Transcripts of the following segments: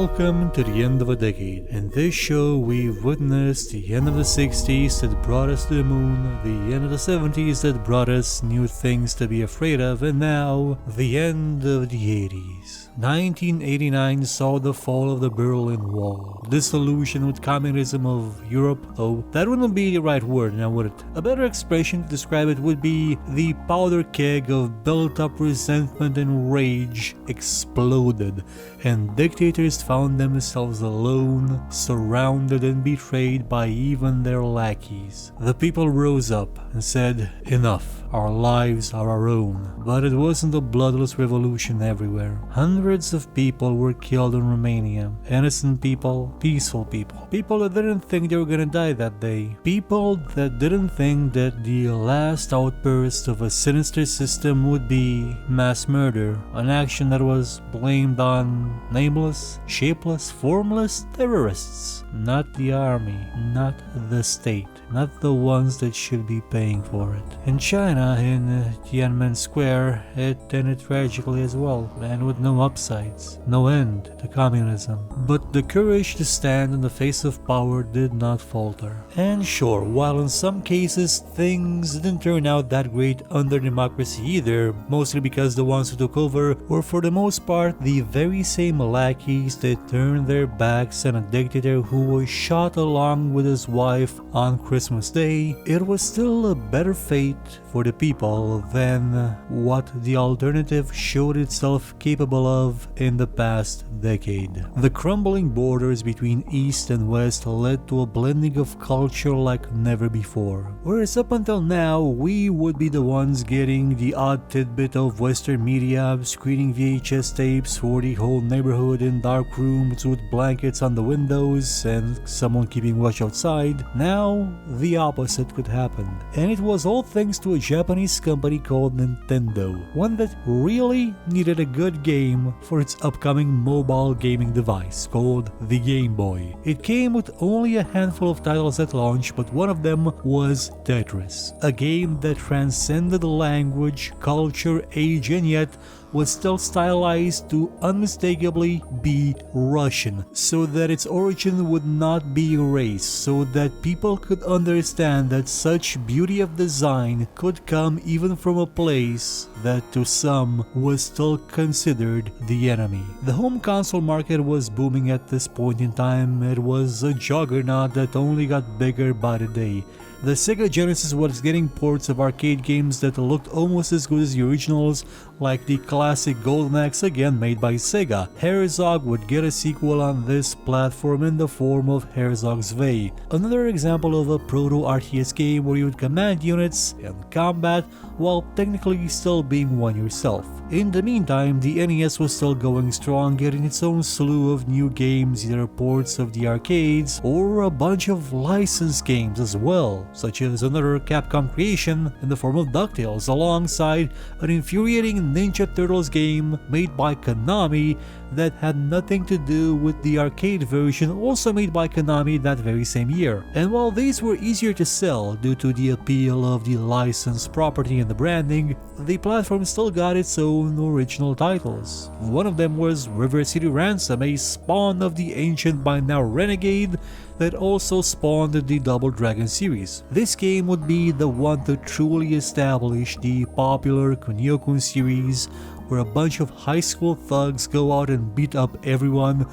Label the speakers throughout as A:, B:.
A: Welcome to the end of a decade. In this show, we've witnessed the end of the 60s that brought us to the moon, the end of the 70s that brought us new things to be afraid of, and now, the end of the 80s. 1989 saw the fall of the Berlin Wall, dissolution with communism of Europe, though that wouldn't be the right word now, would it? A better expression to describe it would be the powder keg of built-up resentment and rage exploded, and dictators found themselves alone, surrounded and betrayed by even their lackeys. The people rose up and said, "Enough, our lives are our own." But it wasn't a bloodless revolution everywhere. Hundreds of people were killed in Romania. Innocent people, peaceful people. People that didn't think they were gonna die that day. People that didn't think that the last outburst of a sinister system would be mass murder, an action that was blamed on nameless, shapeless, formless terrorists. Not the army, not the state, not the ones that should be paying for it. In China, in Tiananmen Square, it ended tragically as well, and with no upsides, no end to communism. But the courage to stand in the face of power did not falter. And sure, while in some cases things didn't turn out that great under democracy either, mostly because the ones who took over were for the most part the very same lackeys that turned their backs on a dictator who was shot along with his wife on Christmas Day, it was still a better fate for the people than what the alternative showed itself capable of in the past decade. The crumbling borders between East and West led to a blending of culture like never before. Whereas up until now, we would be the ones getting the odd tidbit of Western media, screening VHS tapes for the whole neighborhood in dark rooms with blankets on the windows and someone keeping watch outside. Now, the opposite could happen. And it was all thanks to a Japanese company called Nintendo, one that really needed a good game for its upcoming mobile gaming device called the Game Boy. It came with only a handful of titles at launch, but one of them was Tetris, a game that transcended language, culture, age, and yet was still stylized to unmistakably be Russian, so that its origin would not be erased, so that people could understand that such beauty of design could come even from a place that to some was still considered the enemy. The home console market was booming at this point in time. It was a juggernaut that only got bigger by the day. The Sega Genesis was getting ports of arcade games that looked almost as good as the originals, like the classic Golden Axe, again made by Sega. Herzog would get a sequel on this platform in the form of Herzog's Way, another example of a proto-RTS game where you would command units and combat while technically still being one yourself. In the meantime, the NES was still going strong, getting its own slew of new games, either ports of the arcades or a bunch of licensed games as well, such as another Capcom creation in the form of DuckTales, alongside an infuriating Ninja Turtles game made by Konami that had nothing to do with the arcade version, also made by Konami that very same year. And while these were easier to sell due to the appeal of the licensed property and the branding, the platform still got its own original titles. One of them was River City Ransom, a spawn of the ancient by now Renegade that also spawned the Double Dragon series. This game would be the one to truly establish the popular Kunio-kun series, where a bunch of high school thugs go out and beat up everyone,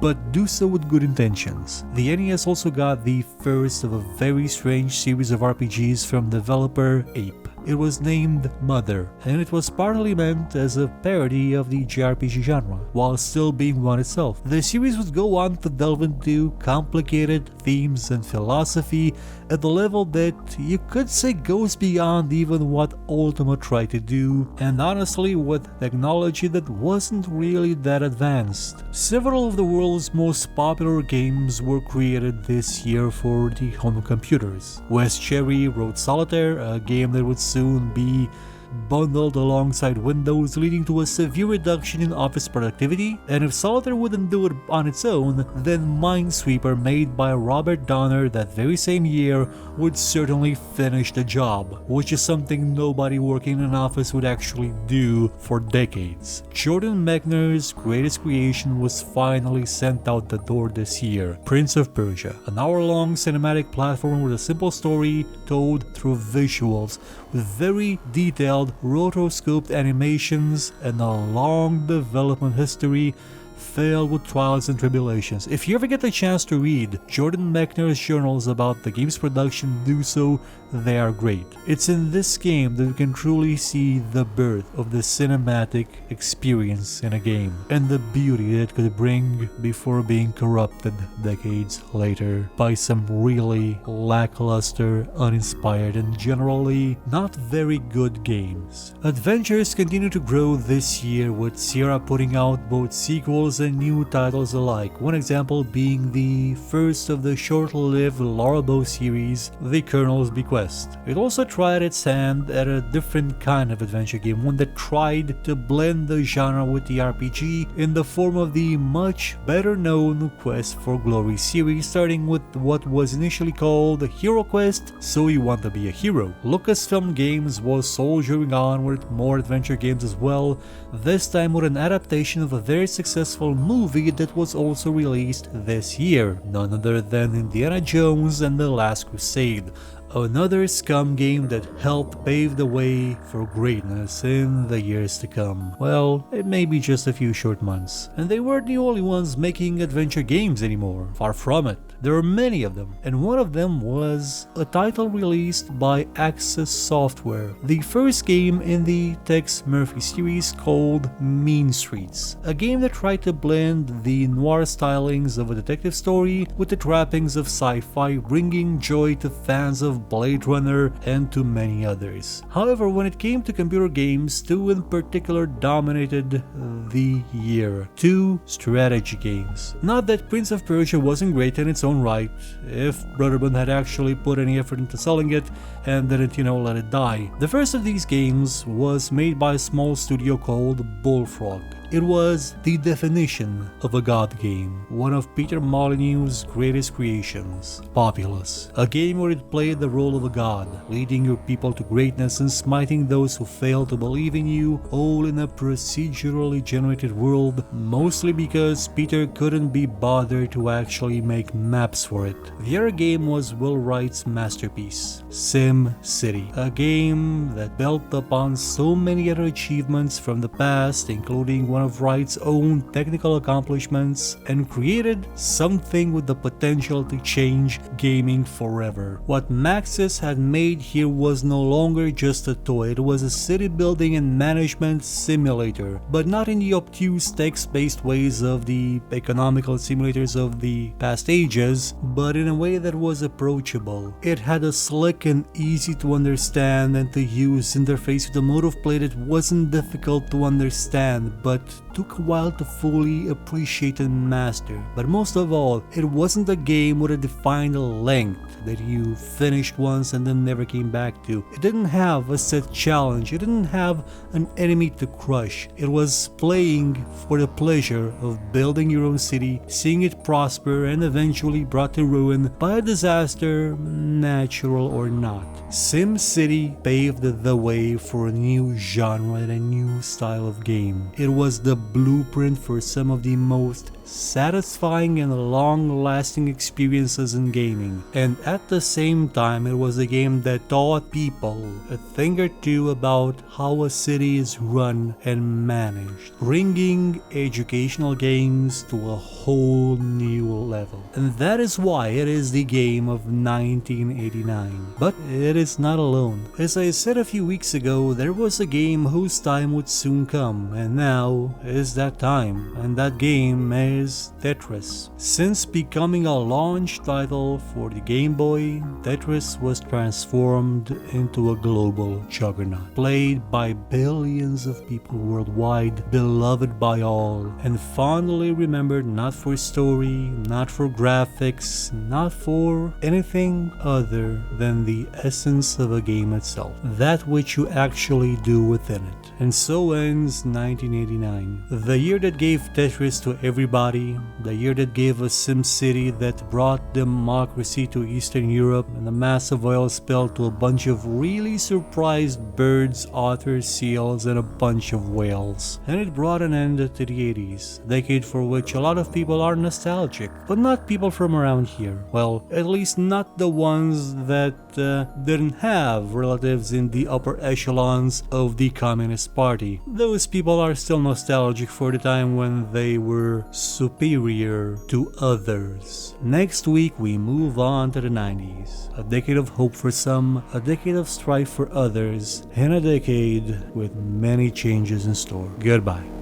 A: but do so with good intentions. The NES also got the first of a very strange series of RPGs from developer Ape. It was named Mother, and it was partly meant as a parody of the JRPG genre, while still being one itself. The series would go on to delve into complicated themes and philosophy at the level that you could say goes beyond even what Ultima tried to do, and honestly with technology that wasn't really that advanced. Several of the world's most popular games were created this year for the home computers. Wes Chery wrote Solitaire, a game that would soon be bundled alongside Windows, leading to a severe reduction in office productivity. And if Solitaire wouldn't do it on its own, then Minesweeper, made by Robert Donner that very same year, would certainly finish the job, which is something nobody working in an office would actually do for decades. Jordan Mechner's greatest creation was finally sent out the door this year, Prince of Persia, an hour-long cinematic platformer with a simple story told through visuals, with very detailed rotoscoped animations and a long development history filled with trials and tribulations. If you ever get the chance to read Jordan Mechner's journals about the game's production, do so. They are great. It's in this game that we can truly see the birth of the cinematic experience in a game, and the beauty that it could bring before being corrupted decades later by some really lackluster, uninspired, and generally not very good games. Adventures continue to grow this year, with Sierra putting out both sequels and new titles alike, one example being the first of the short-lived Larabow series, The Colonel's Bequest. It also tried its hand at a different kind of adventure game, one that tried to blend the genre with the RPG in the form of the much better known Quest for Glory series, starting with what was initially called Hero Quest, So You Want to Be a Hero. Lucasfilm Games was soldiering on with more adventure games as well, this time with an adaptation of a very successful movie that was also released this year, none other than Indiana Jones and the Last Crusade, another Scum game that helped pave the way for greatness in the years to come. Well, it may be just a few short months. And they weren't the only ones making adventure games anymore. Far from it. There were many of them, and one of them was a title released by Access Software, the first game in the Tex Murphy series called Mean Streets, a game that tried to blend the noir stylings of a detective story with the trappings of sci-fi, bringing joy to fans of Blade Runner and to many others. However, when it came to computer games, two in particular dominated the year. Two strategy games. Not that Prince of Persia wasn't great in its own right, if Brotherman had actually put any effort into selling it and didn't, let it die. The first of these games was made by a small studio called Bullfrog. It was the definition of a god game, one of Peter Molyneux's greatest creations, Populous, a game where it played the role of a god, leading your people to greatness and smiting those who fail to believe in you, all in a procedurally generated world, mostly because Peter couldn't be bothered to actually make maps for it. The other game was Will Wright's masterpiece, Sim City, a game that built upon so many other achievements from the past, including one of Wright's own technical accomplishments, and created something with the potential to change gaming forever. What Maxis had made here was no longer just a toy, it was a city building and management simulator, but not in the obtuse text-based ways of the economical simulators of the past ages, but in a way that was approachable. It had a slick and easy to understand and to use interface with a mode of play that wasn't difficult to understand, but took a while to fully appreciate and master. But most of all, it wasn't a game with a defined length that you finished once and then never came back to. It didn't have a set challenge, it didn't have an enemy to crush. It was playing for the pleasure of building your own city, seeing it prosper and eventually brought to ruin by a disaster, natural or not. Sim City paved the way for a new genre and a new style of game. It was the blueprint for some of the most satisfying and long-lasting experiences in gaming, and at the same time it was a game that taught people a thing or two about how a city is run and managed, bringing educational games to a whole new level. And that is why it is the game of 1989. But it is not alone. As I said a few weeks ago, there was a game whose time would soon come, and now is that time, and that game is is Tetris. Since becoming a launch title for the Game Boy, Tetris was transformed into a global juggernaut, played by billions of people worldwide, beloved by all, and fondly remembered not for story, not for graphics, not for anything other than the essence of a game itself, that which you actually do within it. And so ends 1989, the year that gave Tetris to everybody, the year that gave us SimCity that brought democracy to Eastern Europe and a massive oil spill to a bunch of really surprised birds, otters, seals, and a bunch of whales. And it brought an end to the 80s, a decade for which a lot of people are nostalgic, but not people from around here. Well, at least not the ones that didn't have relatives in the upper echelons of the Communist Party. Those people are still nostalgic for the time when they were superior to others. Next week we move on to the 90s, a decade of hope for some, a decade of strife for others, and a decade with many changes in store. Goodbye.